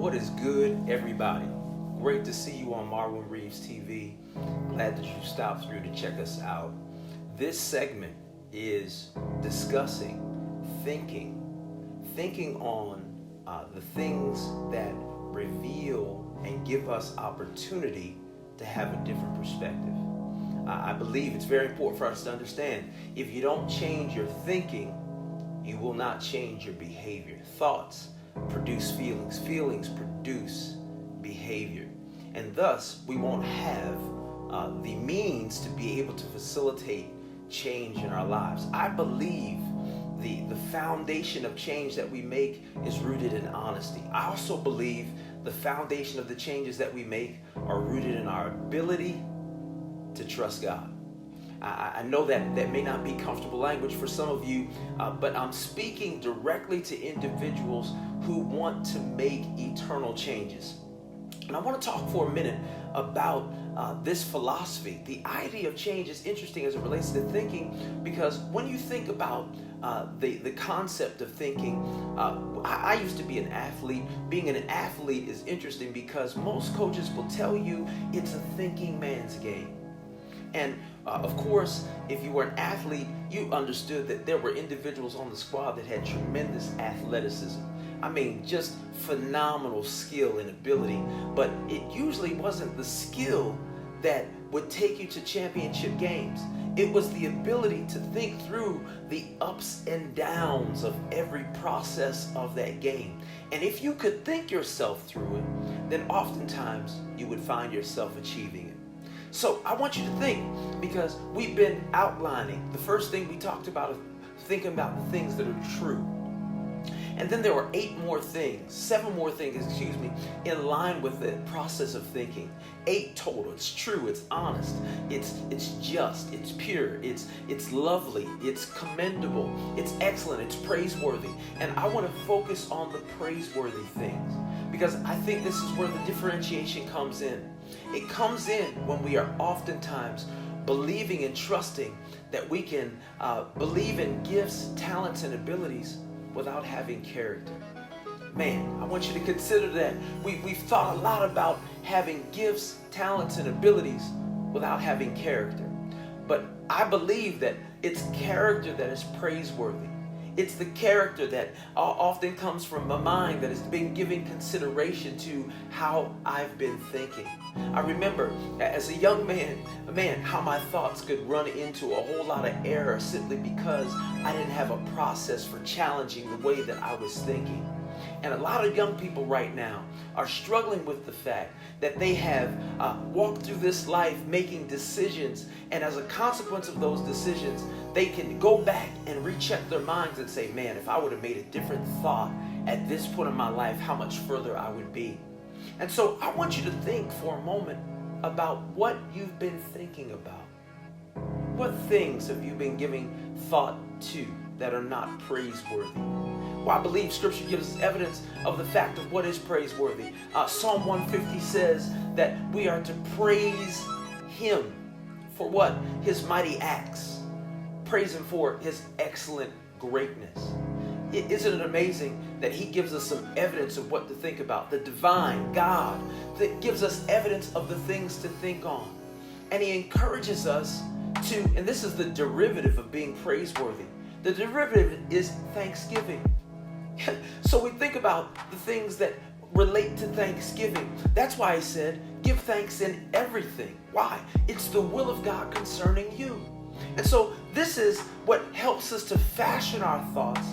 What is good, everybody? Great to see you on Marwin Reeves TV. Glad that you stopped through to check us out. This segment is discussing thinking on the things that reveal and give us opportunity to have a different perspective. I believe it's very important for us to understand, if you don't change your thinking, you will not change your behavior. Thoughts produce feelings. Feelings produce behavior. And thus, we won't have the means to be able to facilitate change in our lives. I believe the foundation of change that we make is rooted in honesty. I also believe the foundation of the changes that we make are rooted in our ability to trust God. I know that may not be comfortable language for some of you, but I'm speaking directly to individuals who want to make eternal changes. And I want to talk for a minute about this philosophy. The idea of change is interesting as it relates to thinking, because when you think about the concept of thinking, I used to be an athlete. Being an athlete is interesting because most coaches will tell you it's a thinking man's game. And of course, if you were an athlete, you understood that there were individuals on the squad that had tremendous athleticism. I mean, just phenomenal skill and ability. But it usually wasn't the skill that would take you to championship games. It was the ability to think through the ups and downs of every process of that game. And if you could think yourself through it, then oftentimes you would find yourself achieving it. So I want you to think, because we've been outlining. The first thing we talked about is thinking about the things that are true. And then there were seven more things, in line with the process of thinking. 8 total. It's true, it's honest, it's just, it's pure, it's lovely, it's commendable, it's excellent, it's praiseworthy. And I want to focus on the praiseworthy things, because I think this is where the differentiation comes in. It comes in when we are oftentimes believing and trusting that we can believe in gifts, talents, and abilities without having character. Man, I want you to consider that. We've thought a lot about having gifts, talents, and abilities without having character. But I believe that it's character that is praiseworthy. It's the character that often comes from my mind that has been giving consideration to how I've been thinking. I remember as a young man, how my thoughts could run into a whole lot of error simply because I didn't have a process for challenging the way that I was thinking. And a lot of young people right now are struggling with the fact that they have walked through this life making decisions, and as a consequence of those decisions, they can go back and recheck their minds and say, man, if I would have made a different thought at this point in my life, how much further I would be. And so I want you to think for a moment about what you've been thinking about. What things have you been giving thought to that are not praiseworthy? Well, I believe Scripture gives us evidence of the fact of what is praiseworthy. Psalm 150 says that we are to praise Him for what? His mighty acts. Praise Him for His excellent greatness. Isn't it amazing that He gives us some evidence of what to think about? The divine God that gives us evidence of the things to think on. And He encourages us to, and this is the derivative of being praiseworthy. The derivative is thanksgiving. So we think about the things that relate to thanksgiving. That's why I said, give thanks in everything. Why? It's the will of God concerning you. And so this is what helps us to fashion our thoughts,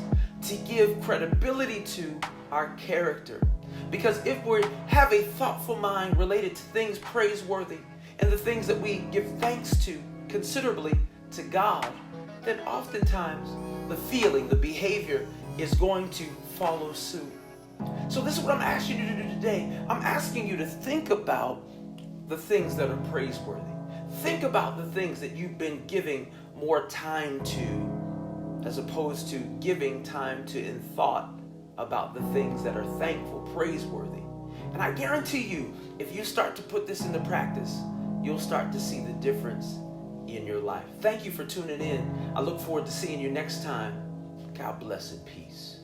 to give credibility to our character. Because if we have a thoughtful mind related to things praiseworthy and the things that we give thanks to considerably to God, then oftentimes the feeling, the behavior is going to follow suit. So this is what I'm asking you to do today. I'm asking you to think about the things that are praiseworthy. Think about the things that you've been giving more time to, as opposed to giving time to in thought about the things that are thankful, praiseworthy. And I guarantee you, if you start to put this into practice, you'll start to see the difference in your life. Thank you for tuning in. I look forward to seeing you next time. God bless and peace.